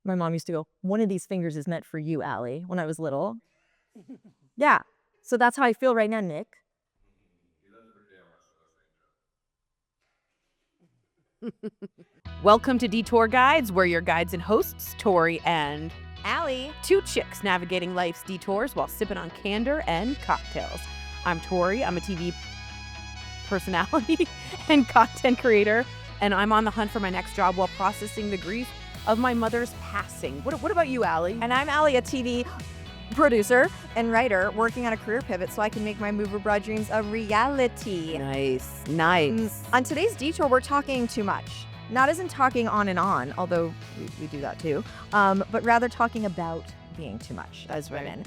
My mom used to go, one of these fingers is meant for you, Allie, when I was little. Yeah. So that's how I feel right now, Nick. Welcome to Detour Guides. We're your guides and hosts, Tory and Allie. two chicks navigating life's detours while sipping on candor and cocktails. I'm Tory. I'm a TV personality and content creator, and I'm on the hunt for my next job while processing the grief of my mother's passing. What about you, Allie? And I'm Allie, a TV producer and writer working on a career pivot so I can make my move abroad dreams a reality. Nice. On today's detour, we're talking too much. Not as in talking on and on, although we do that too, but rather talking about being too much as women.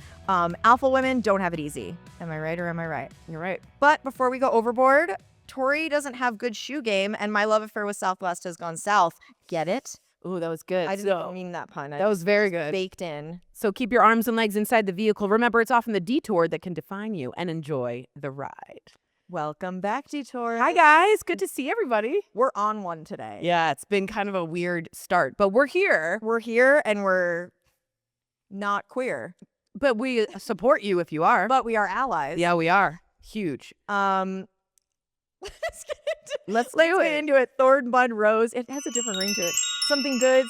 Alpha women don't have it easy. Am I right or am I right? You're right. But before we go overboard, Tory doesn't have good shoe game, and my love affair with Southwest has gone south. Get it? Ooh, that was good. I didn't mean that pun. That was very good. Baked in. So keep your arms and legs inside the vehicle. Remember, it's often the detour that can define you, and enjoy the ride. Welcome back, Detour. Hi, guys. Good to see everybody. We're on one today. Yeah, it's been kind of a weird start, but we're here. We're here and we're not queer, But we support you if you are. but we are allies. Yeah, we are. Huge. Let's get into it. Thorn, bud, rose. It has a different ring to it. Something good,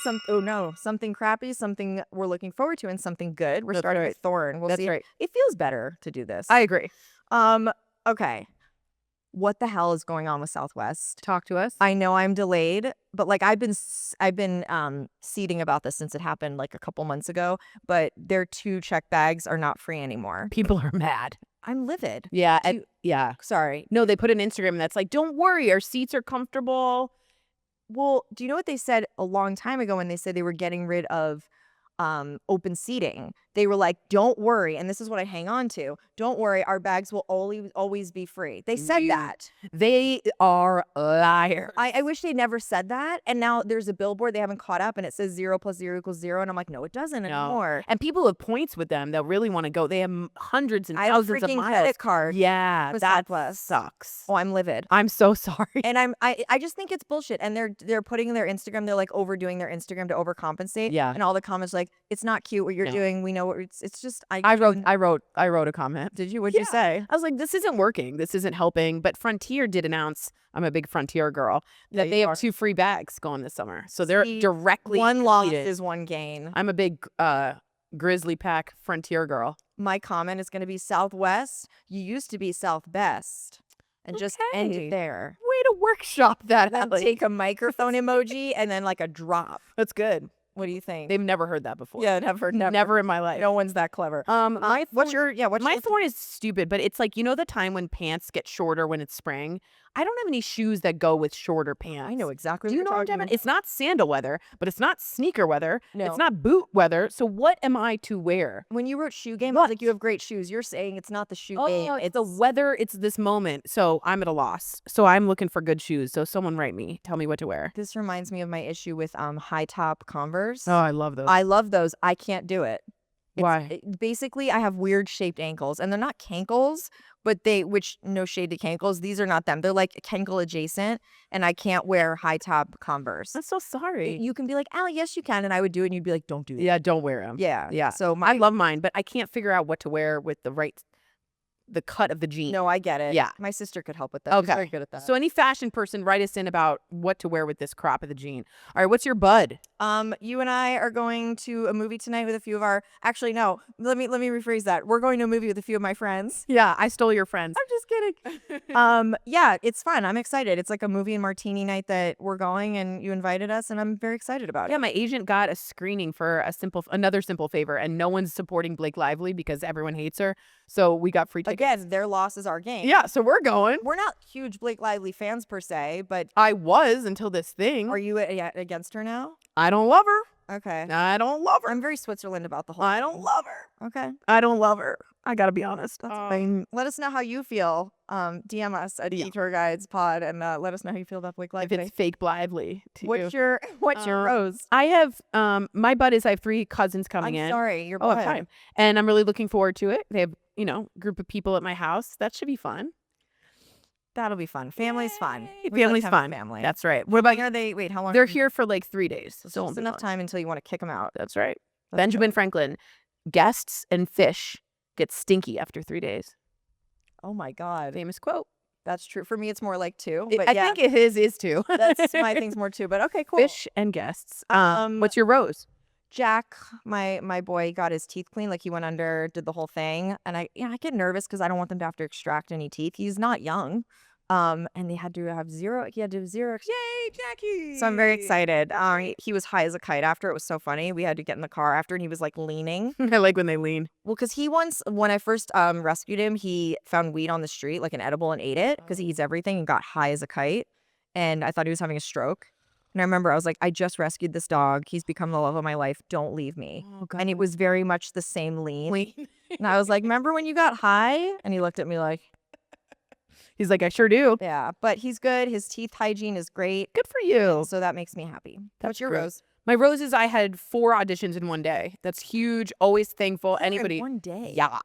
something crappy, something we're looking forward to, and something good. We're That's starting right. with Thorn. We'll That's see. right. It feels better to do this. I agree. Okay. What the hell is going on with Southwest? Talk to us. I know I'm delayed, but like I've been seeding about this since it happened like a couple months ago, but their 2 check bags are not free anymore. People are mad. I'm livid. Yeah. Do- Sorry. No, they put an Instagram that's like, don't worry, our seats are comfortable. Well, do you know what they said a long time ago when they said they were getting rid of open seating? They were like, don't worry. And this is what I hang on to. Don't worry. Our bags will always be free. They said that. They are liars. I wish they never said that. And now there's a billboard. They haven't caught up and it says 0 + 0 = 0. And I'm like, no, it doesn't anymore. And people have points with them that really want to go. They have hundreds and I have a thousands of freaking miles. credit card. Yeah, with that Southwest. sucks. Oh, I'm livid. I'm so sorry. And I just think it's bullshit. And they're putting their Instagram, they're like overdoing their Instagram to overcompensate. Yeah. And all the comments like, it's not cute what you're No. doing. We know what it's just I wrote a comment. Did you? What'd you say? I was like, this isn't working. This isn't helping. But Frontier did announce, I'm a big Frontier girl, that Yeah, they you have are. 2 free bags going this summer. So they're See, directly one loss competed. is one gain. I'm a big Grizzly Pack Frontier girl. My comment is going to be Southwest. You used to be South Best. And just end Okay. it there. Way to workshop that, Then Allie. take a microphone emoji and then like a drop. That's good. What do you think? They've never heard that before. Yeah, never. Never in my life. No one's that clever. My What's thorn- your my thorn is stupid, but it's like, you know, the time when pants get shorter when it's spring. I don't have any shoes that go with shorter pants. I know exactly Do what you know you're what I'm talking talking about? It's not sandal weather, but it's not sneaker weather. No. It's not boot weather. So what am I to wear? When you wrote shoe game, I was What? like, you have great shoes. You're saying it's not the shoe game. It's the weather. It's this moment. So I'm at a loss. So I'm looking for good shoes. So someone write me. Tell me what to wear. This reminds me of my issue with high top Converse. Oh, I love those. I love those. I can't do it. Why? Basically, I have weird shaped ankles, and they're not cankles, but which no shade to cankles. These are not them. They're like cankle adjacent, and I can't wear high top Converse. I'm so sorry. You can be like, Allie, yes, you can, and I would do it, and you'd be like, don't do it. Yeah, don't wear them. Yeah. Yeah. So I love mine, but I can't figure out what to wear with the cut of the jean. No, I get it. Yeah. My sister could help with that. She's Okay. very good at that. So any fashion person, write us in about what to wear with this crop of the jean. All right, what's your bud? You and I are going to a movie tonight with a few of our. Actually, no. Let me rephrase that. We're going to a movie with a few of my friends. Yeah, I stole your friends. I'm just kidding. Yeah, it's fun. I'm excited. It's like a movie and martini night that we're going, and you invited us, and I'm very excited about Yeah, it. my agent got a screening for another simple favor, and no one's supporting Blake Lively because everyone hates her. So we got free tickets. Again, their loss is our game. Yeah, so we're going. We're not huge Blake Lively fans per se, but I was until this thing. are you against her now? I don't love her. Okay. I don't love her. I'm very Switzerland about the whole I thing. don't love her. Okay. I don't love her. I gotta be honest. That's fine. Let us know how you feel. DM us at Detour Guides Pod and let us know how you feel about Blake If Lively. it's fake Lively. To What's you. your rose? I have my bud is I have 3 cousins coming I'm in. sorry, your Oh, bud. fine. And I'm really looking forward to it. They have, group of people at my house. That should be fun. That'll be fun. Family's fun. Yay. We like Family's having fun. Family. That's right. What about Are they? Wait, how long? They're here for like 3 days. So So it's enough time until you want to kick them out. That's right. That's Benjamin Franklin. Guests and fish get stinky after 3 days. Oh my God. Famous quote. That's true. For me, it's more like 2. But I yeah, think his is too. that's my thing's more 2. But okay, cool. Fish and guests. What's your rose? Jack, my boy, got his teeth cleaned. Like he went under, did the whole thing, and I get nervous because I don't want them to have to extract any teeth. He's not young, and they had to have zero. He had to have zero. Yay, Jackie! So I'm very excited. He was high as a kite after. It was so funny. We had to get in the car after, and he was like leaning. I like when they lean. Well, because he once, when I first rescued him, he found weed on the street, like an edible, and ate it because he eats everything and got high as a kite. And I thought he was having a stroke. And I remember I was like, I just rescued this dog. He's become the love of my life. Don't leave me. Oh, God. And it was very much the same lean. And I was like, remember when you got high? And he looked at me like, He's like, I sure do. yeah. But he's good. His teeth hygiene is great. Good for you. So that makes me happy. What's your great. rose? My roses, I had 4 auditions in one day. That's huge. Always thankful. Anybody. One day. Yeah.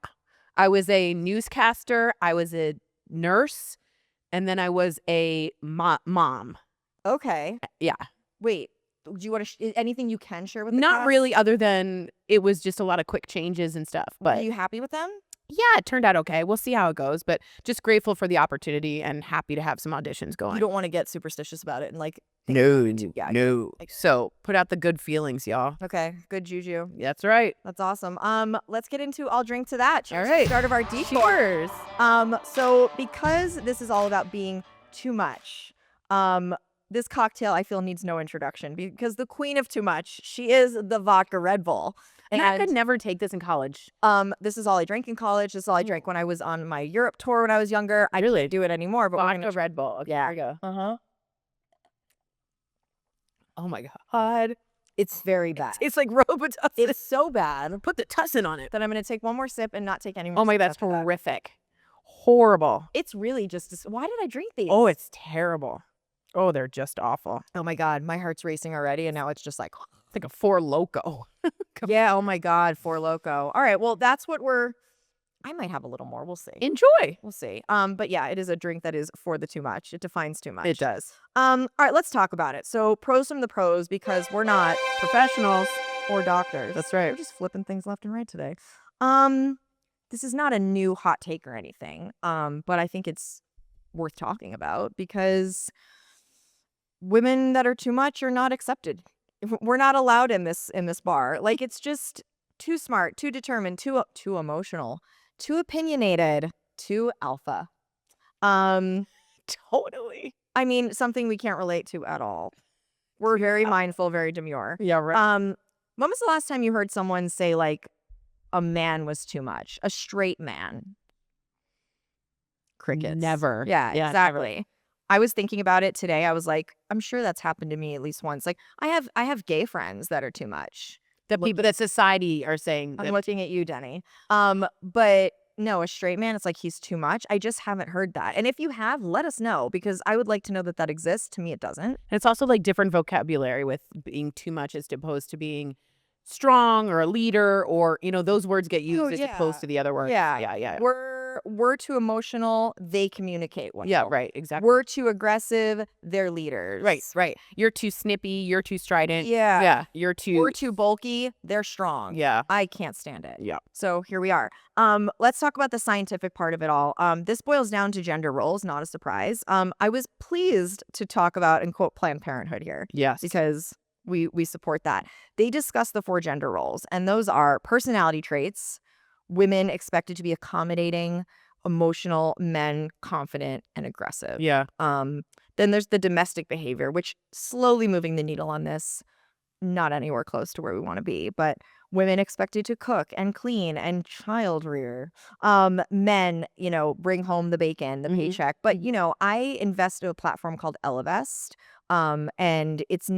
I was a newscaster. I was a nurse. And then I was a mom. Okay. Yeah. Wait. Do you want to anything you can share with the Not cast? really, other than it was just a lot of quick changes and stuff. Are But you happy with them? yeah, it turned out okay. We'll see how it goes. But just grateful for the opportunity and happy to have some auditions going. You don't want to get superstitious about it and like. Yeah. no. So put out the good feelings, y'all. Okay. Good juju. That's right. That's awesome. Let's get into I'll drink to that. Cheers All to the right. start of our detours. So because this is all about being too much, this cocktail I feel needs no introduction because the queen of too much, she is the vodka Red Bull. And I could never take this in college. This is all I drank in college. This is all I drank when I was on my Europe tour when I was younger. I Really? can't do it anymore, but we're Vodka gonna Red Bull. Okay, Yeah. Here we go. Uh-huh. Oh my God. It's very bad. It's like Robitussin. It's so bad Put the tussin on it. that I'm gonna take one more sip and not take any more. Oh my God, sips that's after that. horrific. Horrible. It's really just. Why did I drink these? Oh, it's terrible. Oh, they're just awful. Oh my God, my heart's racing already, and now it's just like. It's like a 4 Loco. Yeah, oh my God, Four Loco. All right, well, that's what I might have a little more. We'll see. Enjoy. We'll see. But yeah, it is a drink that is for the too much. It defines too much. It does. All right, let's talk about it. So pros from the pros because we're not Professionals. or doctors. That's right. We're just flipping things left and right today. This is not a new hot take or anything. But I think it's worth talking about because women that are too much are not accepted. We're not allowed in this bar. Like it's just too smart, too determined, too emotional, too opinionated, too alpha. Totally. I mean, something we can't relate to at all. We're very mindful, very demure. Yeah, right. When was the last time you heard someone say like a man was too much? A straight man. Crickets. Never. Yeah, Yeah, exactly. I was thinking about it today. I was like, I'm sure that's happened to me at least once. Like I have gay friends that are too much. That people, that society are saying. I'm that- looking at you, Denny. But no, a straight man, it's like he's too much. I just haven't heard that. And if you have, let us know because I would like to know that exists. To me, it doesn't. And it's also like different vocabulary with being too much as opposed to being strong or a leader or, those words get used as yeah. opposed to the other words. Yeah. Yeah. We're too emotional. They communicate well. Yeah, right. Exactly. We're too aggressive. They're leaders. Right. You're too snippy. You're too strident. Yeah. Yeah. You're too. We're too bulky. They're strong. Yeah. I can't stand it. Yeah. So here we are. Let's talk about the scientific part of it all. This boils down to gender roles, not a surprise. I was pleased to talk about and quote Planned Parenthood here Yes. because we support that. They discuss the 4 gender roles, and those are personality traits, women expected to be accommodating, emotional, men confident and aggressive. Yeah. Then there's the domestic behavior, which slowly moving the needle on this, not anywhere close to where we want to be, but women expected to cook and clean and child rear. Men, bring home the bacon, the paycheck. But, I invest in a platform called Elevest. And it's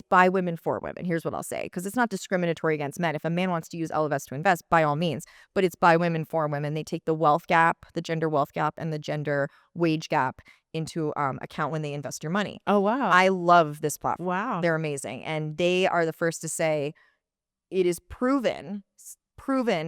by women for women. Here's what I'll say, because it's not discriminatory against men. If a man wants to use Elevest to invest, by all means, but it's by women for women. They take the wealth gap, the gender wealth gap, and the gender wage gap into account when they invest your money. Oh, wow. I love this platform. Wow. They're amazing. And they are the first to say it is proven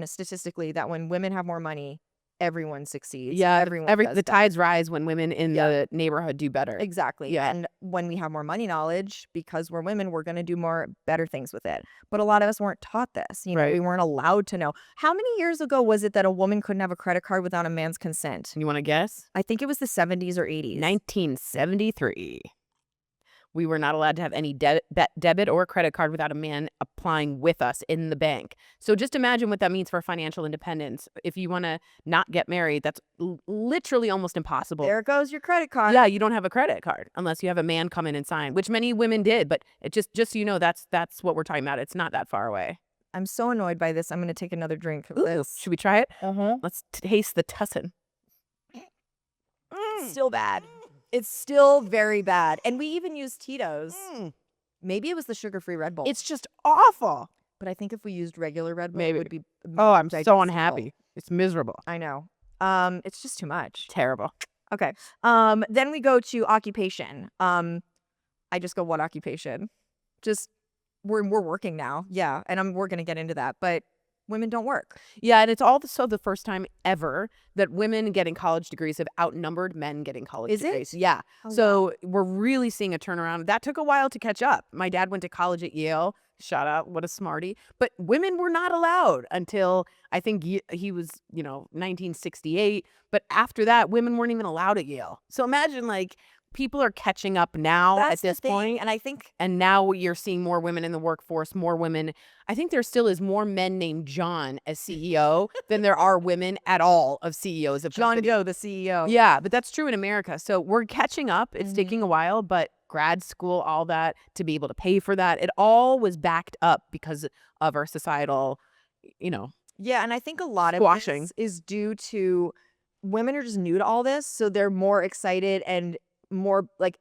statistically that when women have more money, everyone succeeds. Yeah, everyone does the better. tides rise when women in the neighborhood do better. Exactly. Yeah. And when we have more money knowledge, because we're women, we're going to do more better things with it. But a lot of us weren't taught this. You know, Right. we weren't allowed to know. How many years ago was it that a woman couldn't have a credit card without a man's consent? You want to guess? I think it was the 70s or 80s. 1973. We were not allowed to have any debit or credit card without a man applying with us in the bank. So just imagine what that means for financial independence. If you want to not get married, that's literally almost impossible. There goes your credit card. Yeah, you don't have a credit card unless you have a man come in and sign, which many women did. But it just so you know, that's what we're talking about. It's not that far away. I'm so annoyed by this. I'm going to take another drink of Ooh, this. should we try it? Uh-huh. Let's taste the tussin. Still bad. It's still very bad. And we even use Tito's. Maybe it was the sugar-free Red Bull. It's just awful. But I think if we used regular Red Bull, Maybe. it would be Oh, I'm so digestible. unhappy. It's miserable. I know. It's just too much. Terrible. Okay. Then we go to occupation. I just go, what occupation? Just we're working now. Yeah. And we're gonna get into that. But women don't work. Yeah, and it's also the first time ever that women getting college degrees have outnumbered men getting college Is it? degrees. Yeah. Oh, So we're really seeing a turnaround. That took a while to catch up. My dad went to college at Yale. Shout out, what a smarty. But women were not allowed until I think he was, 1968. But after that, women weren't even allowed at Yale. So imagine like people are catching up now That's at this the thing. point. And I think And now you're seeing more women in the workforce, more women. I think there still is more men named John as CEO than there are women at all of CEOs of John companies. Doe, the CEO. Yeah, but that's true in America. So we're catching up. It's Mm-hmm. taking a while, but grad school, all that, to be able to pay for that, it all was backed up because of our societal, Yeah, and I think a lot of Squashing. this is due to women are just new to all this, so they're more excited and more like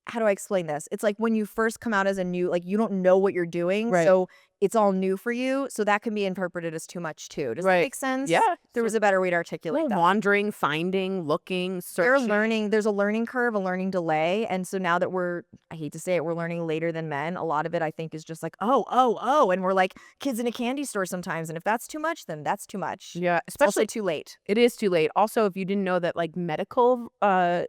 how do I explain this? It's like when you first come out as a new, like you don't know what you're doing, Right. so it's all new for you. So that can be interpreted as too much too. Does that Right. make sense? Yeah. There was a better way to articulate Well, that. wandering, finding, looking, They're searching. learning, there's a learning curve, a learning delay. And so now that I hate to say it, we're learning later than men, a lot of it I think is just like, oh. And we're like kids in a candy store sometimes. And if that's too much, then that's too much. Yeah, It's also especially too late. it is too late. Also, if you didn't know that like medical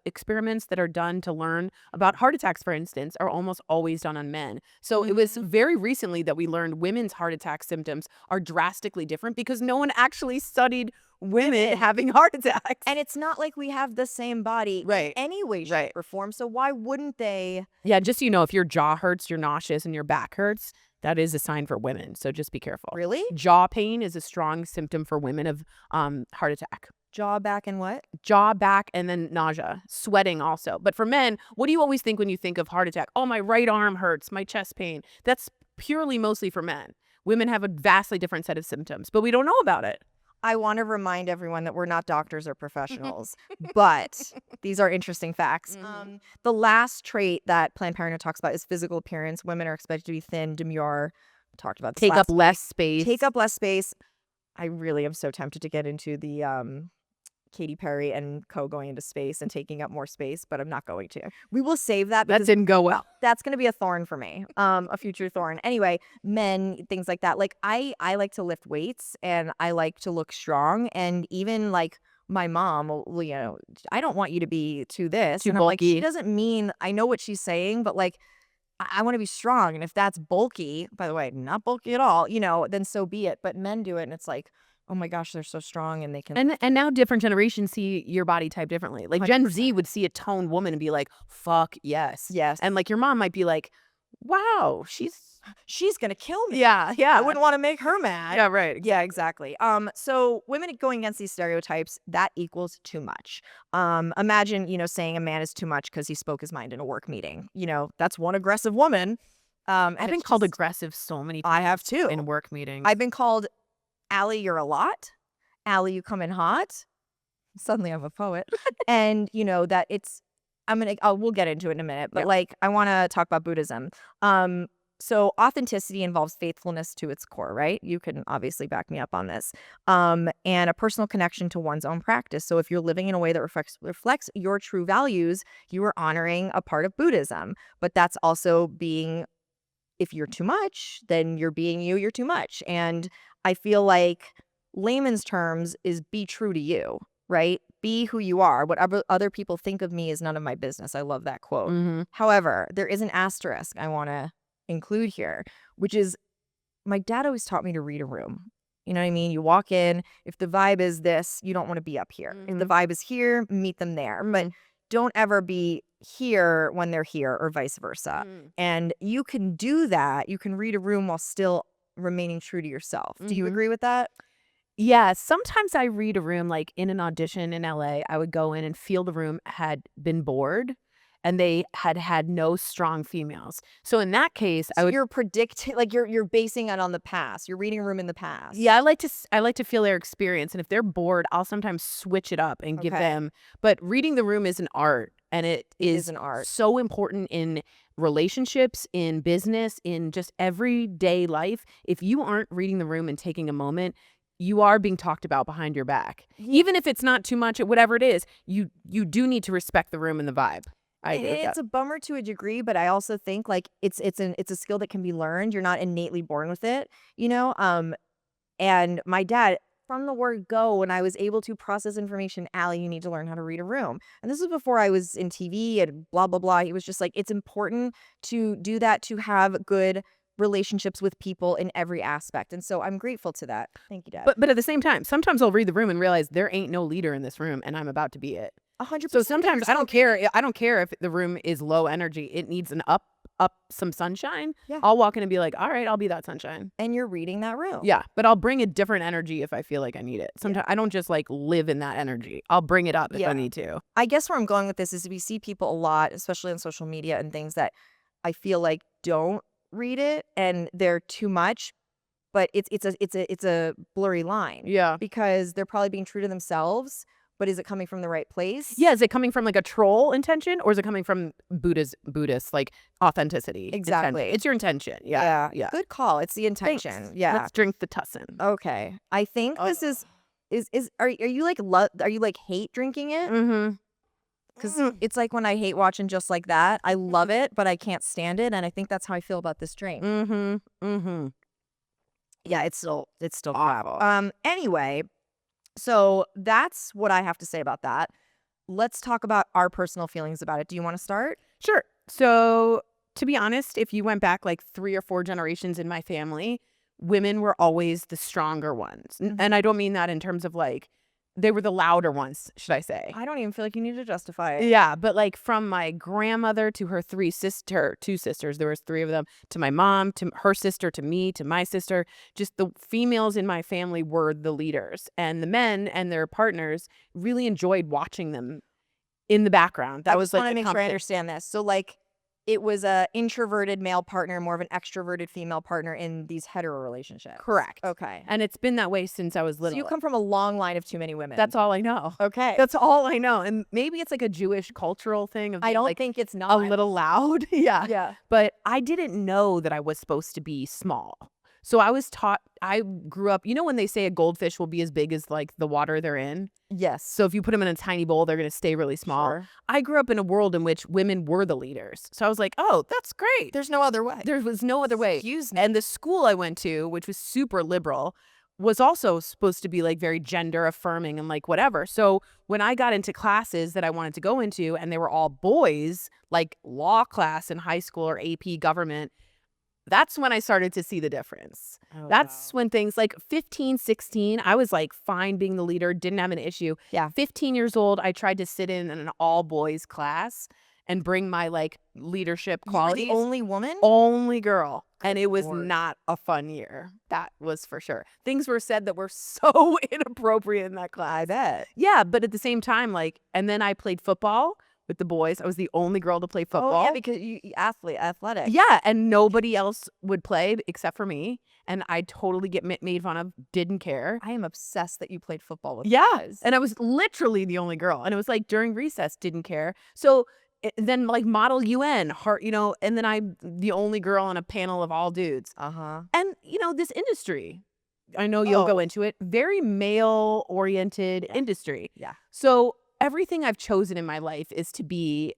experiments that are done to learn about heart attacks, for instance, are almost always done on men. So it was very recently that we learned women's heart attack symptoms are drastically different because no one actually studied women having heart attacks. And it's not like we have the same body Right. in any way, shape, Right. or form. So why wouldn't they? Yeah, just so you know, if your jaw hurts, you're nauseous, and your back hurts, that is a sign for women. So just be careful. Really? Jaw pain is a strong symptom for women of heart attack. Jaw, back, and what? Jaw, back, and then nausea, sweating also. But for men, what do you always think when you think of heart attack? Oh, my right arm hurts, my chest pain. That's purely mostly for men. Women have a vastly different set of symptoms, but we don't know about it. I want to remind everyone that we're not doctors or professionals, but these are interesting facts. Mhm. The last trait that Planned Parenthood talks about is physical appearance. Women are expected to be thin, demure. We talked about this Take up last less space. Take up less space. I really am so tempted to get into the Katy Perry and co going into space and taking up more space, but I'm not going to. We will save that That because didn't go well. that's going to be a thorn for me, a future thorn. Anyway, men, things like that. Like I like to lift weights and I like to look strong. And even like my mom, well, I don't want you to be to this. Too And I'm like, she bulky. doesn't mean, I know what she's saying, but like, I want to be strong. And if that's bulky, by the way, not bulky at all, then so be it. But men do it. And it's like, oh my gosh, they're so strong and they can. And now different generations see your body type differently. Like Gen Z 100%. would see a toned woman and be like, fuck yes. Yes. And like your mom might be like, wow, she's going to kill me. yeah. I wouldn't want to make her mad. Yeah, right. Yeah, exactly. So women going against these stereotypes, that equals too much. Imagine, saying a man is too much because he spoke his mind in a work meeting. That's one aggressive woman. And I've been it's called just- aggressive so many I have times too. in work meetings. I've been called, Allie, you're a lot. Allie, you come in hot. Suddenly I'm a poet. And that it's, we'll get into it in a minute, but Yeah. like, I want to talk about Buddhism. So authenticity involves faithfulness to its core, right? You can obviously back me up on this. And a personal connection to one's own practice. So if you're living in a way that reflects your true values, you are honoring a part of Buddhism. But that's also if you're too much, then you're being you're too much. And I feel like layman's terms is be true to you, right? Be who you are. Whatever other people think of me is none of my business. I love that quote. Mm-hmm. However, there is an asterisk I want to include here, which is my dad always taught me to read a room. You know what I mean? You walk in, if the vibe is this, you don't want to be up here. If the vibe is here, meet them there. But don't ever be here when they're here or vice versa. And you can do that. You can read a room while still remaining true to yourself. Do you agree with that? Yeah, sometimes I read a room, like in an audition in LA, I would go in and feel the room had been bored and they had no strong females. So in that case, I So would you're predicting, like you're basing it on the past. You're reading a room in the past. Yeah, I like to feel their experience, and if they're bored, I'll sometimes switch it up and give Okay. them. But reading the room is an art, and it is an art. so important in relationships, in business, in just everyday life. If you aren't reading the room and taking a moment, you are being talked about behind your back. Even if it's not too much, whatever it is, you do need to respect the room and the vibe. I agree with It's that. a bummer to a degree, but I also think like it's a skill that can be learned. You're not innately born with it, you know? And my dad, from the word go, when I was able to process information, Allie, you need to learn how to read a room. And this was before I was in TV and blah, blah, blah. He was just like, it's important to do that, to have good relationships with people in every aspect. And so I'm grateful to that. Thank you, Dad. But at the same time, sometimes I'll read the room and realize there ain't no leader in this room, and I'm about to be it. 100%. So sometimes I don't care. I don't care if the room is low energy. It needs an up some sunshine. Yeah. I'll walk in and be like, all right, I'll be that sunshine. And you're reading that room. Yeah, but I'll bring a different energy if I feel like I need it. Sometimes I don't just like live in that energy. I'll bring it up if I need to. I guess where I'm going with this is we see people a lot, especially on social media and things that I feel like don't read it and they're too much, but it's a blurry line. Yeah. Because they're probably being true to themselves, but is it coming from the right place? Yeah, is it coming from like a troll intention, or is it coming from Buddhist like authenticity? Exactly. It's your intention. Yeah. Good call. It's the intention. Thanks. Yeah. Let's drink the tussin. Okay. I think this is are you like are you like hate drinking it? Mm-hmm. Because it's like when I hate watching Just Like That. I love it, but I can't stand it, and I think that's how I feel about this drink. Mm-hmm. Mm-hmm. Yeah, it's still awful. Anyway, so that's what I have to say about that. Let's talk about our personal feelings about it. Do you want to start? Sure. So to be honest, if you went back like 3 or 4 generations in my family, women were always the stronger ones. And I don't mean that in terms of like, they were the louder ones, should I say. I don't even feel like you need to justify it. Yeah, but like from my grandmother to her 2 sisters, there was 3 of them, to my mom, to her sister, to me, to my sister, just the females in my family were the leaders. And the men and their partners really enjoyed watching them in the background. That was like I want to make sure I understand this. So like it was a introverted male partner, more of an extroverted female partner in these hetero relationships. Correct. Okay. And it's been that way since I was little. So you come from a long line of too many women. That's all I know. Okay. That's all I know. And maybe it's like a Jewish cultural thing of I don't like think it's not a little loud. Yeah. Yeah. But I didn't know that I was supposed to be small. So I was taught, I grew up, you know when they say a goldfish will be as big as like the water they're in? Yes. So if you put them in a tiny bowl, they're going to stay really small. Sure. I grew up in a world in which women were the leaders. So I was like, oh, that's great. There's no other way. There was no other way. Excuse me. And the school I went to, which was super liberal, was also supposed to be like very gender affirming and like whatever. So when I got into classes that I wanted to go into and they were all boys, like law class in high school or AP government, that's when I started to see the difference. That's when things like 15, 16, I was like fine being the leader, didn't have an issue. Yeah. 15 years old, I tried to sit in an all boys class and bring my like leadership qualities. You were the only woman? Only girl. And it was Lord. not a fun year. That was for sure. Things were said that were so inappropriate in that class. I bet. Yeah, but at the same time, like, and then I played football with the boys. I was the only girl to play football. Oh, yeah, because you athletic. Yeah, and nobody else would play except for me. And I totally get made fun of, didn't care. I am obsessed that you played football with Yeah, guys. and I was literally the only girl. And it was like during recess, didn't care. So then like Model UN, heart, you know, and then I'm the only girl on a panel of all dudes. Uh-huh. And, you know, this industry, I know you'll go into it, very male-oriented industry. Yeah. So everything I've chosen in my life is to be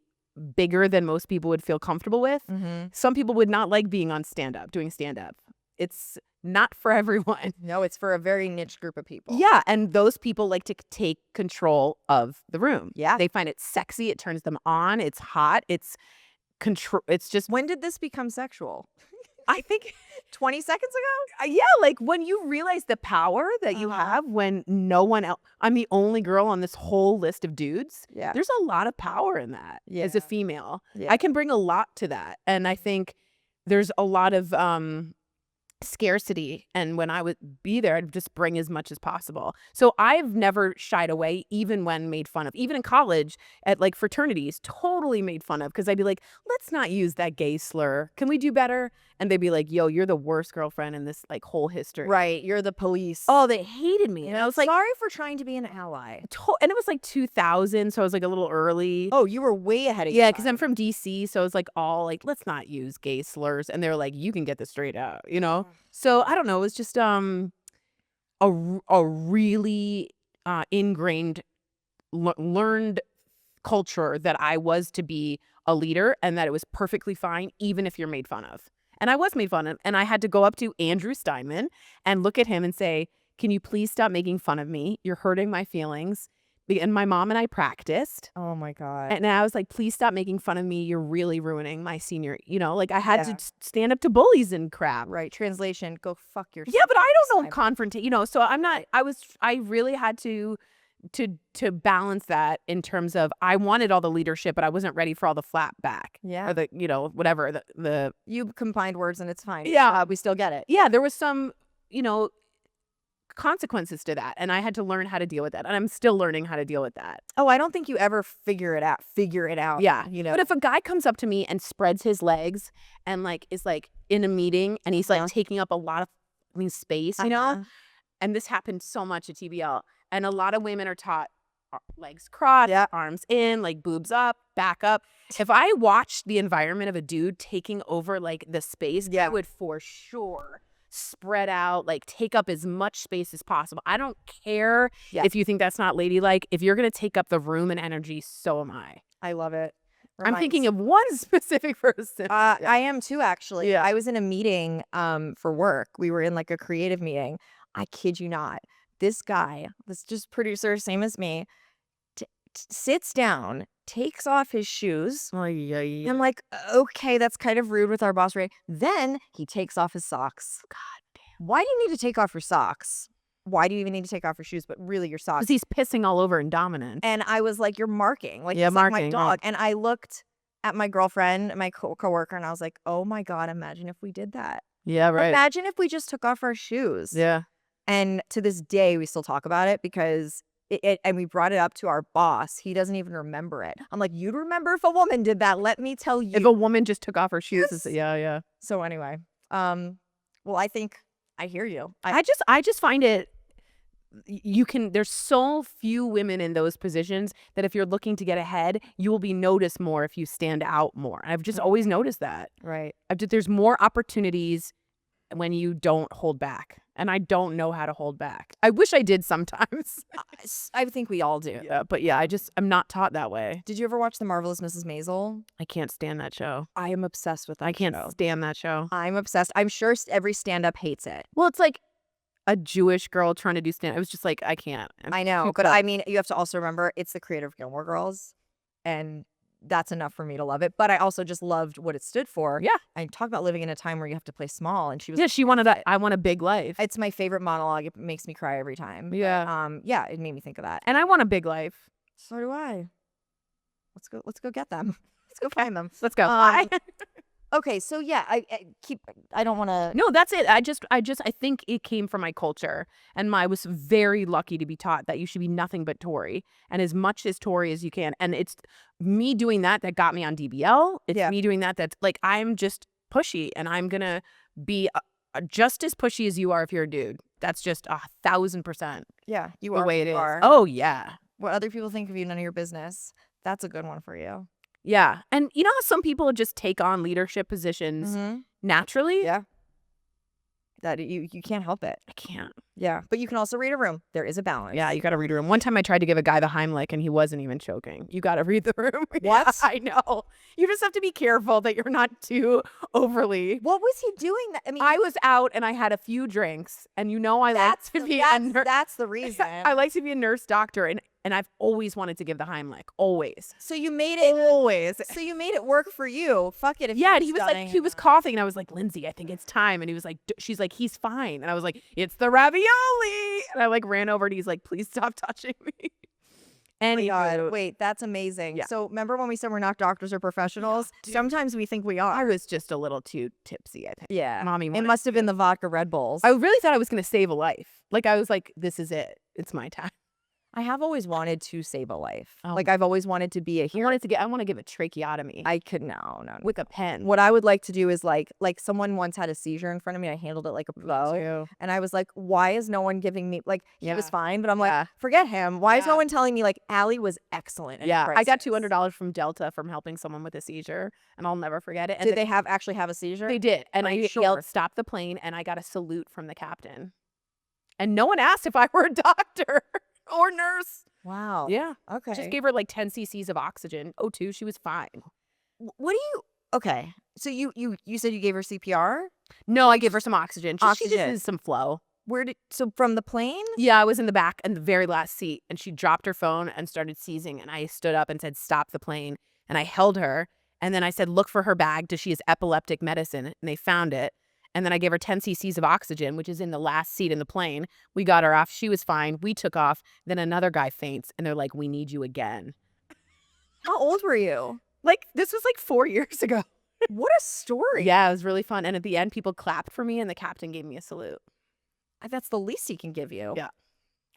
bigger than most people would feel comfortable with. Mm-hmm. Some people would not like being on stand-up, doing stand-up. it's not for everyone. No, it's for a very niche group of people. Yeah, and those people like to take control of the room. Yeah. They find it sexy, it turns them on, it's hot, it's control. It's just, When did this become sexual? I think 20 seconds ago? yeah, like when you realize the power that you have when no one else, I'm the only girl on this whole list of dudes. Yeah. There's a lot of power in that as a Yeah. female. Yeah. I can bring a lot to that. And I think there's a lot of scarcity, and when I would be there, I'd just bring as much as possible. So I've never shied away, even when made fun of. Even in college at like fraternities, totally made fun of, because I'd be like, let's not use that gay slur, can we do better? And they'd be like, yo, you're the worst girlfriend in this like whole history. Right. You're the police. Oh, they hated me. And I was like, sorry for trying to be an ally. and it was like 2000, so I was like a little early. Oh, you were way ahead of Yeah, your because I'm time. from DC, so it's like all like, let's not use gay slurs, and they're like, you can get this straight out, you know. So I don't know. It was just a really ingrained, learned culture that I was to be a leader, and that it was perfectly fine, even if you're made fun of. And I was made fun of, and I had to go up to Andrew Steinman and look at him and say, "Can you please stop making fun of me? You're hurting my feelings." And my mom and I practiced. Oh my God. And I was like, please stop making fun of me. You're really ruining my senior, like I had to stand up to bullies and crap. Right. Translation, go fuck yourself. Yeah, but I don't know next confrontation, so I'm not, I really had to balance that in terms of, I wanted all the leadership, but I wasn't ready for all the flat back. Yeah. Or the, whatever, the You combined words and it's fine. Yeah. We still get it. yeah, there was some, consequences to that. And I had to learn how to deal with that. And I'm still learning how to deal with that. Oh, I don't think you ever figure it out. Yeah. You know. But if a guy comes up to me and spreads his legs and like is like in a meeting and he's like taking up a lot of space, and this happened so much at TBL, and a lot of women are taught legs crossed, arms in, like boobs up, back up. If I watched the environment of a dude taking over like the space, I would for sure spread out, like take up as much space as possible. I don't care if you think that's not ladylike. If you're going to take up the room and energy, so am I. I love it. I'm thinking of one specific person. I am too, actually. Yeah. I was in a meeting for work. We were in like a creative meeting. I kid you not. This guy, this just producer, same as me, sits down, takes off his shoes. I'm like, okay, that's kind of rude with our boss, right? Then he takes off his socks. God damn. Why do you need to take off your socks? Why do you even need to take off your shoes? But really, your socks. Because he's pissing all over and dominant. And I was like, you're marking. Like, Yeah, he's like my marking, dog. And I looked at my girlfriend, my coworker, and I was like, oh my God, imagine if we did that. Yeah, right. Imagine if we just took off our shoes. Yeah. And to this day, we still talk about it because and we brought it up to our boss. He doesn't even remember it. I'm like, you'd remember if a woman did that. Let me tell you. If a woman just took off her shoes. Yes. Yeah. So anyway, well, I think I hear you. I just find it, there's so few women in those positions that if you're looking to get ahead, you will be noticed more if you stand out more. I've just always noticed that. Right. There's more opportunities when you don't hold back. And I don't know how to hold back. I wish I did sometimes. I think we all do. Yeah, but yeah, I'm not taught that way. Did you ever watch The Marvelous Mrs. Maisel? I can't stand that show. I am obsessed with that I can't show. stand that show. I'm obsessed. I'm sure every stand-up hates it. Well, it's like a Jewish girl trying to do stand-up. I was just like, I can't. I know, but I mean, you have to also remember it's the creator of Gilmore Girls, and that's enough for me to love it. But I also just loved what it stood for. Yeah. I talk about living in a time where you have to play small, and she was. Yeah, she wanted I want a big life. It's my favorite monologue. It makes me cry every time. Yeah. But, yeah, it made me think of that. And I want a big life. So do I. Let's go get them. Let's go find them. Let's go. Bye. Okay, so yeah, I don't want to. No, that's it. I think it came from my culture, and I was very lucky to be taught that you should be nothing but Tory, and as much as Tory as you can. And it's me doing that got me on DBL. It's me doing that's like, I'm just pushy, and I'm gonna be just as pushy as you are if you're a dude. That's just 1,000%. Yeah, you the are way what it you is. are. Oh yeah. What other people think of you, none of your business. That's a good one for you. Yeah. And you know how some people just take on leadership positions naturally? Yeah. That you can't help it. I can't. Yeah. But you can also read a room. There is a balance. Yeah, you got to read a room. One time I tried to give a guy the Heimlich and he wasn't even choking. You got to read the room. What? Yeah, I know. You just have to be careful that you're not too overly. What was he doing? I mean, I was out and I had a few drinks, and I like to be a nurse. that's the reason. I like to be a nurse doctor, and I've always wanted to give the Heimlich. Always. So you made it. Always. So you made it work for you. Fuck it. If Yeah, he and he was like, he was coughing, and I was like, Lindsay, I think it's time. And he was like, she's like, he's fine. And I was like, it's the ravioli. And I like ran over, and he's like, please stop touching me. Oh my And God. Wait, that's amazing. Yeah. So remember when we said we're not doctors or professionals? dude. Sometimes we think we are. I was just a little too tipsy, I think. Yeah. Mommy It wanted must have been the vodka Red Bulls. I really thought I was going to save a life. Like, I was like, this is it. It's my time. I have always wanted to save a life. Oh. Like I've always wanted to be a hero. I want to give a tracheotomy I could no. with a pen. What I would like to do is like someone once had a seizure in front of me. I handled it like a pro. too. And I was like, why is no one giving me like he was Yeah. fine, but I'm Yeah. like, forget him. Why is no Yeah. one telling me like Allie was excellent? Yeah, I got $200 from Delta from helping someone with a seizure, and I'll never forget it. And Did they actually have a seizure? They did, and Are I you yelled, sure? "Stop the plane!" And I got a salute from the captain. And no one asked if I were a doctor or nurse. Wow. Yeah, Okay. just gave her like 10 cc's of oxygen. O2, she was fine. What do you? Okay. So you said you gave her CPR. No, I gave her some oxygen. She just Oxygen. needs some flow. So from the plane? Yeah, I was in the back in the very last seat, and she dropped her phone and started seizing. And I stood up and said, "Stop the plane." And I held her. And then I said, "Look for her bag. Does she has epileptic medicine?" And they found it. And then I gave her 10 cc's of oxygen, which is in the last seat in the plane. We got her off. She was fine. We took off. Then another guy faints, and they're like, "We need you again." How old were you? Like, this was like 4 years ago. What a story. Yeah, it was really fun. And at the end, people clapped for me, and the captain gave me a salute. That's the least he can give you. Yeah.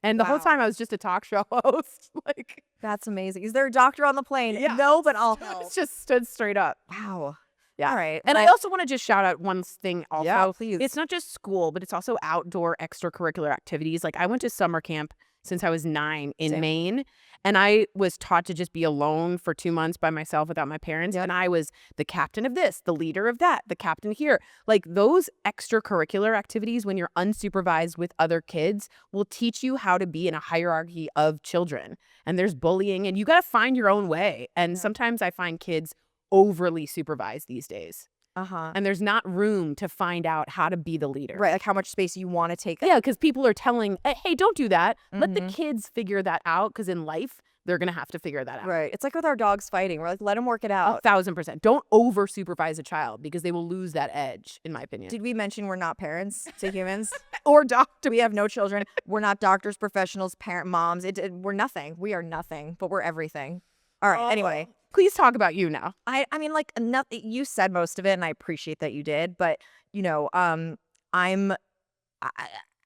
And the whole Wow. time, I was just a talk show host. Like, That's amazing. Is there a doctor on the plane? Yeah. No, but I'll I help. just stood straight up. Wow. Yeah. All right. And I also want to just shout out one thing also. Yeah, please. It's not just school, but it's also outdoor extracurricular activities. Like, I went to summer camp since I was 9 in Same. Maine, and I was taught to just be alone for 2 months by myself without my parents. Yep. And I was the captain of this, the leader of that, the captain here. Like, those extracurricular activities when you're unsupervised with other kids will teach you how to be in a hierarchy of children. And there's bullying, and you got to find your own way. And Yeah. sometimes I find kids overly supervised these days. Uh-huh. And there's not room to find out how to be the leader. Right, like how much space you want to take. Yeah, because people are telling, hey, don't do that. Let the Mhm. kids figure that out, because in life, they're going to have to figure that out. Right. It's like with our dogs fighting. We're like, let them work it out. 1,000%. Don't over supervise a child, because they will lose that edge, in my opinion. Did we mention we're not parents to humans? Or doctor. We have no children. We're not doctors, professionals, moms. We're nothing. We are nothing, but we're everything. All right. Anyway, Please talk about you now. I mean, like, you said most of it, and I appreciate that you did. But I'm.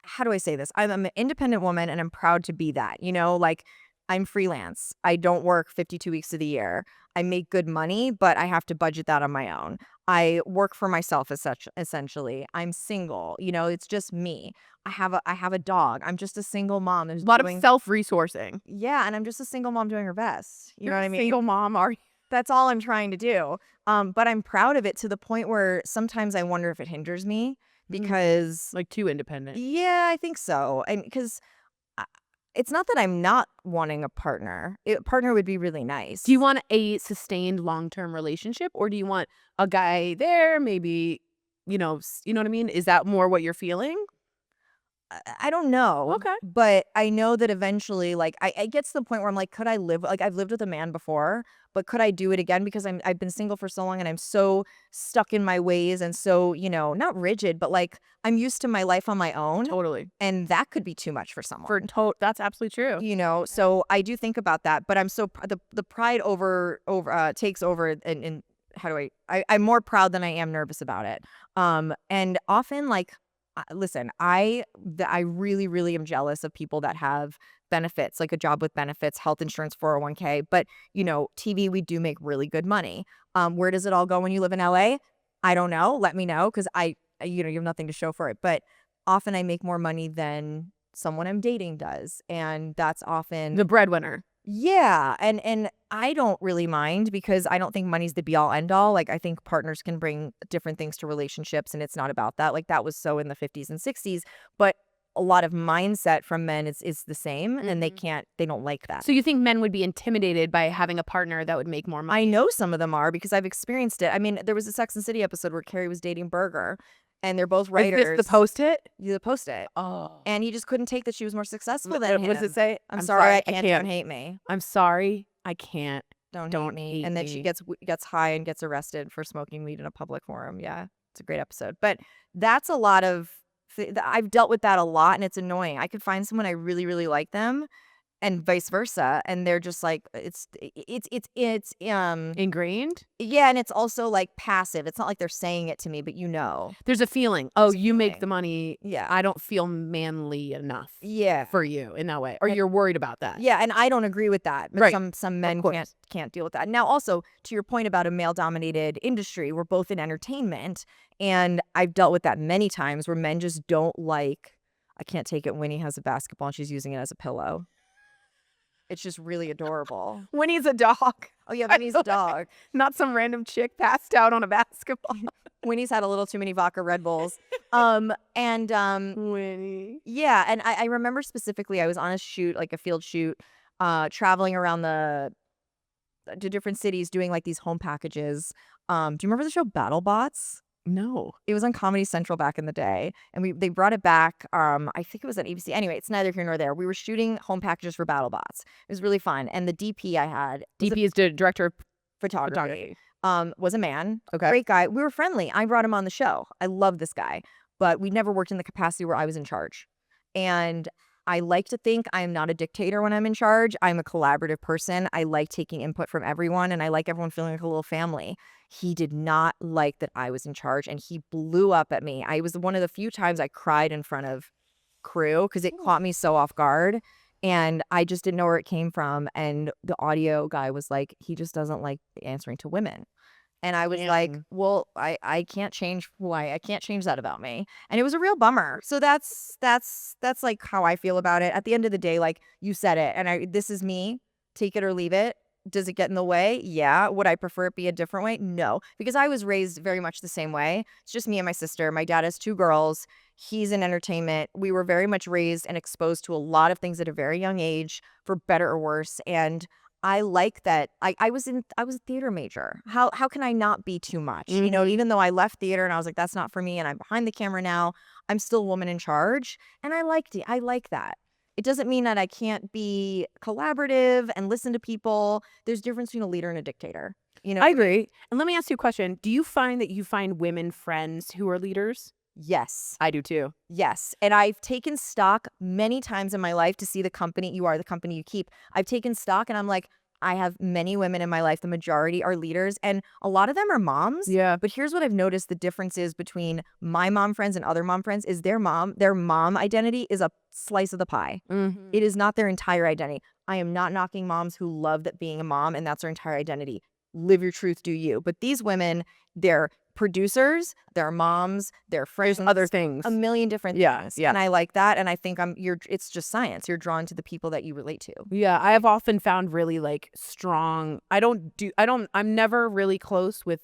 How do I say this? I'm an independent woman, and I'm proud to be that. Like, I'm freelance. I don't work 52 weeks of the year. I make good money, but I have to budget that on my own. I work for myself essentially. I'm single. It's just me. I have a dog. I'm just a single mom. A lot of self-resourcing. Yeah, and I'm just a single mom doing her best. You know what I mean? Single mom, are you? That's all I'm trying to do. But I'm proud of it to the point where sometimes I wonder if it hinders me because Like, too independent. yeah, I think so. And because it's not that I'm not wanting a partner. A partner would be really nice. Do you want a sustained long-term relationship, or do you want a guy there, maybe, you know what I mean? Is that more what you're feeling? I don't know. Okay. But I know that eventually, like, I get to the point where I'm like, could I live? Like, I've lived with a man before, but could I do it again? Because I've been single for so long, and I'm so stuck in my ways, and so, not rigid, but like I'm used to my life on my own, Totally. and that could be too much for someone. That's absolutely true. So I do think about that, but I'm so the pride over takes over, and how do I'm more proud than I am nervous about it. And often, like, listen, I really, really am jealous of people that have benefits, like a job with benefits, health insurance, 401k. But, TV, we do make really good money. Where does it all go when you live in LA? I don't know. Let me know, because you have nothing to show for it. But often I make more money than someone I'm dating does. And that's often The breadwinner. Yeah, and I don't really mind because I don't think money's the be all end all. Like I think partners can bring different things to relationships and it's not about that. Like that was so in the 50s and 60s, but a lot of mindset from men is the same and they don't like that. So you think men would be intimidated by having a partner that would make more money? I know some of them are because I've experienced it. I mean, there was a Sex and City episode where Carrie was dating Berger and they're both writers. Is this the Post-it? The Post-it. Oh. And he just couldn't take that she was more successful than him. What does it say? I'm sorry, I can't. Don't hate me. I'm sorry, I can't. Don't Don't hate me. hate And then me. she gets high and gets arrested for smoking weed in a public forum. Yeah, it's a great episode. But that's a lot of I've dealt with that a lot, and it's annoying. I could find someone I really really like them, and vice versa, and they're just like it's Ingrained? yeah, and it's also like passive. It's not like they're saying it to me, but you know. There's a feeling. Oh, There's a you make feeling. the money. Yeah. I don't feel manly enough Yeah. for you in that way. Or you're worried about that. Yeah, and I don't agree with that. But Right. some men course. can't deal with that. Now, also to your point about a male dominated industry, we're both in entertainment, and I've dealt with that many times where men just don't like. I can't take it. Winnie has a basketball and she's using it as a pillow. It's just really adorable. Winnie's a dog. Oh yeah, Winnie's a dog. Not some random chick passed out on a basketball. Winnie's had a little too many vodka Red Bulls. Winnie. Yeah, and I remember specifically I was on a shoot, like a field shoot, traveling around to different cities doing like these home packages. Do you remember the show BattleBots? No. It was on Comedy Central back in the day, and they brought it back. I think it was on ABC. Anyway, it's neither here nor there. We were shooting home packages for BattleBots. It was really fun, and the DP I had was DP is the director of photography. Was a man. Okay. Great guy. We were friendly. I brought him on the show. I love this guy, but we never worked in the capacity where I was in charge. And I like to think I am not a dictator when I'm in charge. I'm a collaborative person. I like taking input from everyone, and I like everyone feeling like a little family. He did not like that I was in charge, and he blew up at me. I was one of the few times I cried in front of crew because it caught me so off guard. And I just didn't know where it came from. And the audio guy was like, he just doesn't like answering to women. And I was like, well, I can't change why I can't change that about me. And it was a real bummer. So that's like how I feel about it. At the end of the day, like you said it, and this is me, take it or leave it. Does it get in the way? Yeah. Would I prefer it be a different way? No, because I was raised very much the same way. It's just me and my sister. My dad has 2 girls. He's in entertainment. We were very much raised and exposed to a lot of things at a very young age, for better or worse. And I like that. I was a theater major. How can I not be too much? You know, even though I left theater and I was like, that's not for me, and I'm behind the camera now, I'm still a woman in charge. And I like that. It doesn't mean that I can't be collaborative and listen to people. There's a difference between a leader and a dictator. You know? I agree. And let me ask you a question. Do you find that you find women friends who are leaders? Yes. I do too. Yes. And I've taken stock many times in my life to see the company you are, the company you keep. I've taken stock and I'm like, I have many women in my life. The majority are leaders, and a lot of them are moms. Yeah. But here's what I've noticed: the difference is between my mom friends and other mom friends is their mom identity is a slice of the pie. Mm-hmm. It is not their entire identity. I am not knocking moms who love that being a mom and that's their entire identity. Live your truth, do you. But these women, they're producers, they're moms, they're friends, There's other things. a million different things. Yeah. And I like that. And I think it's just science. You're drawn to the people that you relate to. Yeah, I have often found really like strong. I'm never really close with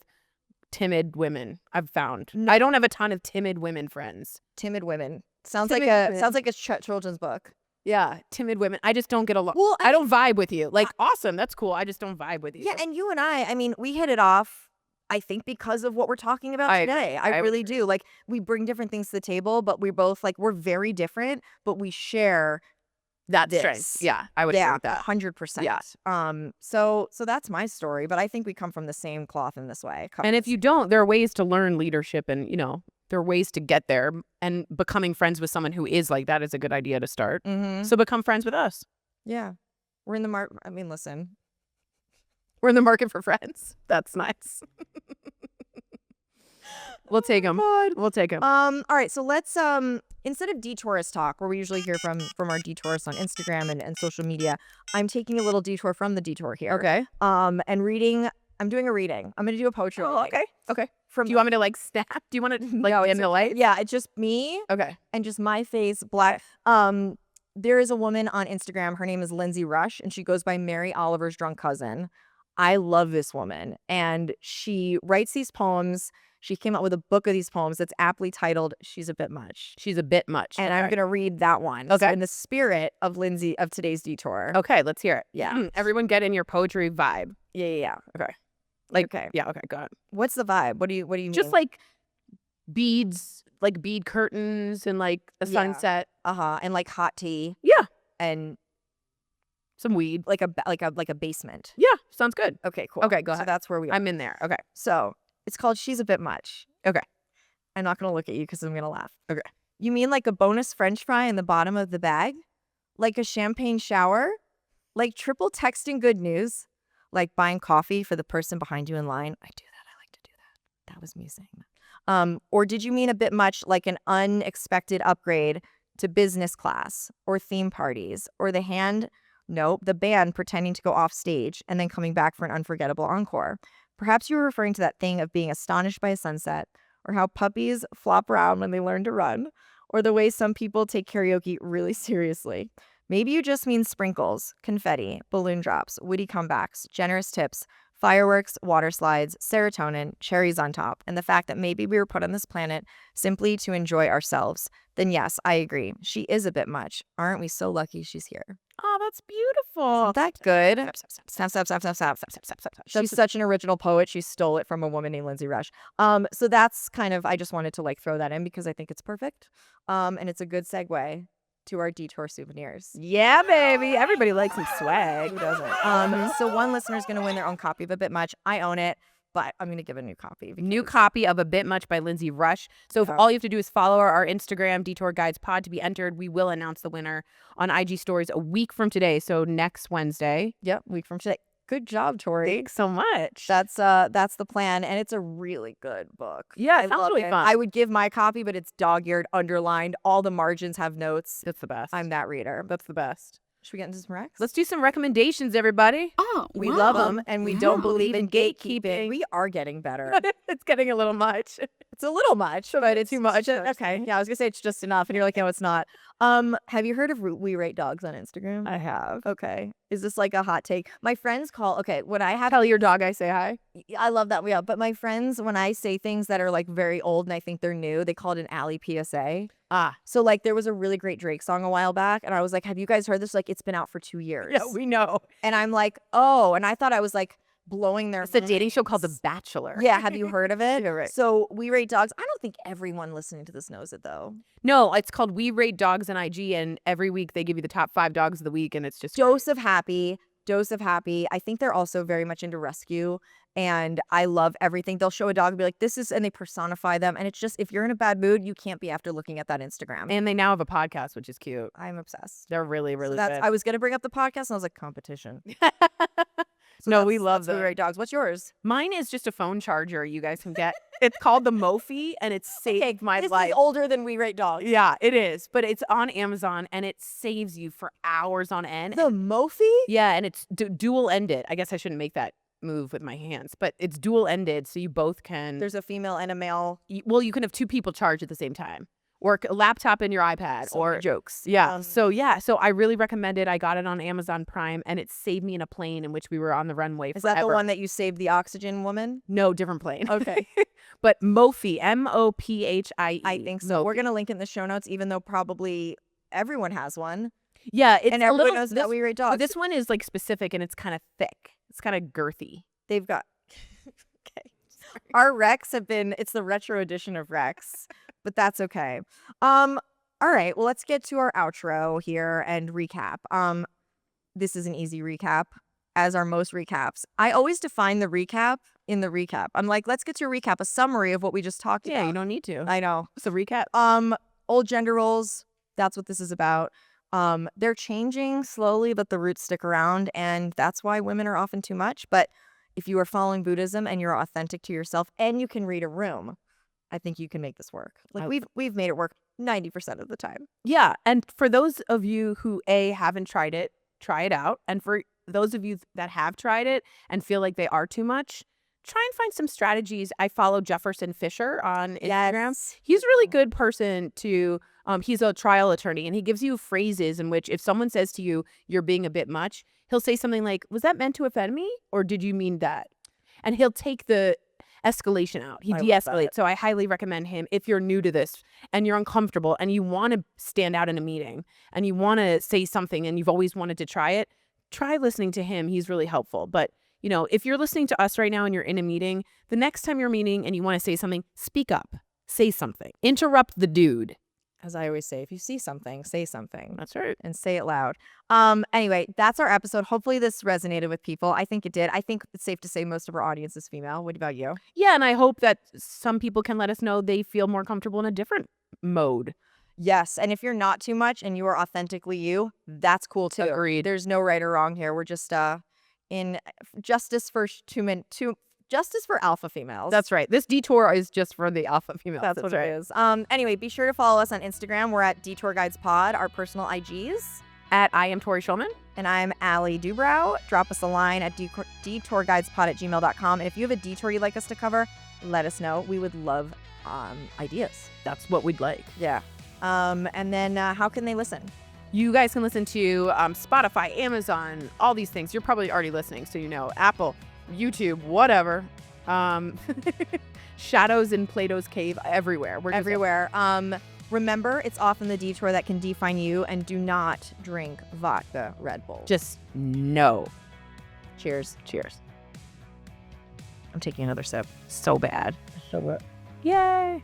timid women. I've found I don't have a ton of timid women friends. Timid women. Sounds Timid like women. a children's book. Yeah, timid women. I just don't get along. Well, I don't vibe with you. Like, awesome, that's cool. I just don't vibe with you. Yeah, and you and I mean, we hit it off, I think, because of what we're talking about today. I really do. Like, we bring different things to the table, but we're very different, but we share that this. strength. Yeah, I would agree with that. 100%. Yeah. So that's my story, but I think we come from the same cloth in this way. And if you don't, there are ways to learn leadership, and there are ways to get there. And becoming friends with someone who is like that is a good idea to start. Mm-hmm. So become friends with us. Yeah, we're in the market. I mean, listen, We're in the market for friends. That's nice. We'll take them. We'll take them. All right, so let's instead of detours talk, where we usually hear from our detours on Instagram and social media, I'm taking a little detour from the detour here. Okay. And reading. I'm doing a reading. I'm gonna do a poetry. Oh, reading. okay. From Do you want me to like snap? Do you want to like No, dim the lights? yeah, it's just me Okay. and just my face, black. there is a woman on Instagram. Her name is Lindsay Rush, and she goes by Mary Oliver's Drunk Cousin. I love this woman, and she writes these poems. She came out with a book of these poems that's aptly titled "She's a Bit Much," She's a bit much. and I'm gonna read that one. Okay. So in the spirit of Lindsay of today's detour. Okay, let's hear it. Yeah. Everyone get in your poetry vibe. Yeah. Okay. Like, Okay. yeah, okay, go ahead. What's the vibe? What do you mean? Just like beads, like bead curtains and like a Yeah. sunset. and like hot tea Yeah. and Some weed. like a basement. Yeah, sounds good. Okay, cool. Okay, go So ahead. that's where we are. I'm in there. Okay. So it's called She's a Bit Much. Okay. I'm not gonna look at you because I'm gonna laugh. Okay. You mean like a bonus French fry in the bottom of the bag? Like a champagne shower? Like triple texting good news? Like buying coffee for the person behind you in line? I do that. I like to do that. That was me saying that. Or did you mean a bit much like an unexpected upgrade to business class or theme parties or the band pretending to go off stage and then coming back for an unforgettable encore? Perhaps you were referring to that thing of being astonished by a sunset, or how puppies flop around when they learn to run, or the way some people take karaoke really seriously. Maybe you just mean sprinkles, confetti, balloon drops, witty comebacks, generous tips, fireworks, water slides, serotonin, cherries on top, and the fact that maybe we were put on this planet simply to enjoy ourselves. Then yes, I agree. She is a bit much. Aren't we so lucky she's here? Oh, that's beautiful. Isn't that good? Stop, stop, stop, stop, stop, stop, stop, stop, stop, stop. She's such an original poet. She stole it from a woman named Lindsay Rush. So that's kind of, I just wanted to like throw that in because I think it's perfect. And it's a good segue to our detour souvenirs. Yeah, baby. Everybody likes some swag. Who doesn't? So one listener is going to win their own copy of A Bit Much. I own it, but I'm going to give a new copy. New copy of A Bit Much by Lindsay Rush. So if all you have to do is follow our Instagram, Detour Guides Pod, to be entered. We will announce the winner on IG Stories a week from today. So next Wednesday. Yep, week from today. Good job, Tory. Thanks so much. That's the plan, and it's a really good book. Yeah, I it sounds love really it. fun. I would give my copy, but it's dog-eared, underlined. All the margins have notes. That's the best. I'm that reader. That's the best. Should we get into some Rex? Let's do some recommendations, everybody. Oh, We wow. love them, and we don't Wow. believe in Gatekeeping. gatekeeping. We are getting better. It's getting a little much. It's a little much, but it's too much. Okay, yeah, I was gonna say it's just enough, and you're like, no, it's not. Have you heard of We Rate Dogs on Instagram? I have. Okay, is this like a hot take? My friends call. Okay, when I have, Tell your dog I say hi. I love that. Yeah, but my friends, when I say things that are like very old and I think they're new, they call it an alley PSA. Ah, So like there was a really great Drake song a while back, and I was like, have you guys heard this? Like it's been out for 2 years. yeah, we know. And I'm like, oh, and I thought I was like blowing their. It's a dating show called The minds. Bachelor. Yeah, have you heard of it? Yeah, right. So We Rate Dogs. I don't think everyone listening to this knows it though. No, it's called We Rate Dogs on IG, and every week they give you the top 5 dogs of the week, and it's just Dose of Happy. I think they're also very much into rescue, and I love everything. They'll show a dog and be like, this is, and they personify them. And it's just, if you're in a bad mood, you can't be after looking at that Instagram. And they now have a podcast, which is cute. I'm obsessed. They're really, really That's, good. I was going to bring up the podcast, and I was like, competition. So No, we that's- love that's We them. Rate Dogs. What's yours? Mine is just a phone charger you guys can get. It's called the Mophie, and it's saved my This life. is older than We Rate Dogs. Yeah, it is. But it's on Amazon, and it saves you for hours on end. The Mophie? Yeah, and it's dual-ended. I guess I shouldn't make that move with my hands, but it's dual-ended, so you both can. There's a female and a male. Well, you can have 2 people charge at the same time, or a laptop and your iPad, So or many jokes. Yeah. So I really recommend it. I got it on Amazon Prime, and it saved me in a plane in which we were on the runway Is forever. that the one that you saved the oxygen woman? No, different plane. Okay. But Mophie, Mophie. I think so. We're going to link it in the show notes, even though probably everyone has one. Yeah, it's And a everyone little. knows This, that We Rate but Dogs. this one is like specific, and it's kind of thick. It's kind of girthy. They've got. Okay. Our Rex have been, it's the retro edition of Rex, but that's okay. All right, well, let's get to our outro here and recap. This is an easy recap, as are most recaps. I always define the recap in the recap. I'm like, let's get to a recap, a summary of what we just talked Yeah, about. you don't need to. I know. So recap. Old gender roles, that's what this is about. They're changing slowly, but the roots stick around, and that's why women are often too much. But if you are following Buddhism and you're authentic to yourself and you can read a room, I think you can make this work. Like we've made it work 90% of the time. Yeah, and for those of you who haven't tried it, try it out. And for those of you that have tried it and feel like they are too much, try and find some strategies. I follow Jefferson Fisher on Instagram. Yes. He's a really good person to, he's a trial attorney, and he gives you phrases in which if someone says to you, you're being a bit much, he'll say something like, was that meant to offend me? Or did you mean that? And he'll take the escalation out. He I love de-escalates. that. So I highly recommend him if you're new to this and you're uncomfortable and you want to stand out in a meeting and you want to say something and you've always wanted to try it, try listening to him. He's really helpful. But you know, if you're listening to us right now and you're in a meeting, the next time you're meeting and you want to say something, speak up. Say something. Interrupt the dude. As I always say, if you see something, say something. That's right. And say it loud. Anyway, that's our episode. Hopefully this resonated with people. I think it did. I think it's safe to say most of our audience is female. What about you? Yeah, and I hope that some people can let us know they feel more comfortable in a different mode. Yes. And if you're not too much and you are authentically you, that's cool too. Agreed. There's no right or wrong here. We're just in justice for justice for alpha females. That's right. This detour is just for the alpha females. That's what right. it is. Anyway, be sure to follow us on Instagram. We're at Detour Guides Pod, our personal IGs. At I am Tory Schulman. And I'm Allie Dubrow. Drop us a line at detourguidespod@gmail.com. And if you have a detour you'd like us to cover, let us know. We would love ideas. That's what we'd like. Yeah. And then how can they listen? You guys can listen to Spotify, Amazon, all these things. You're probably already listening, so you know. Apple, YouTube, whatever. Shadows in Plato's Cave, everywhere. We're just Everywhere. Remember, it's often the detour that can define you, and do not drink vodka Red Bull. Just no. Cheers. Cheers. I'm taking another sip. So bad. So Yay.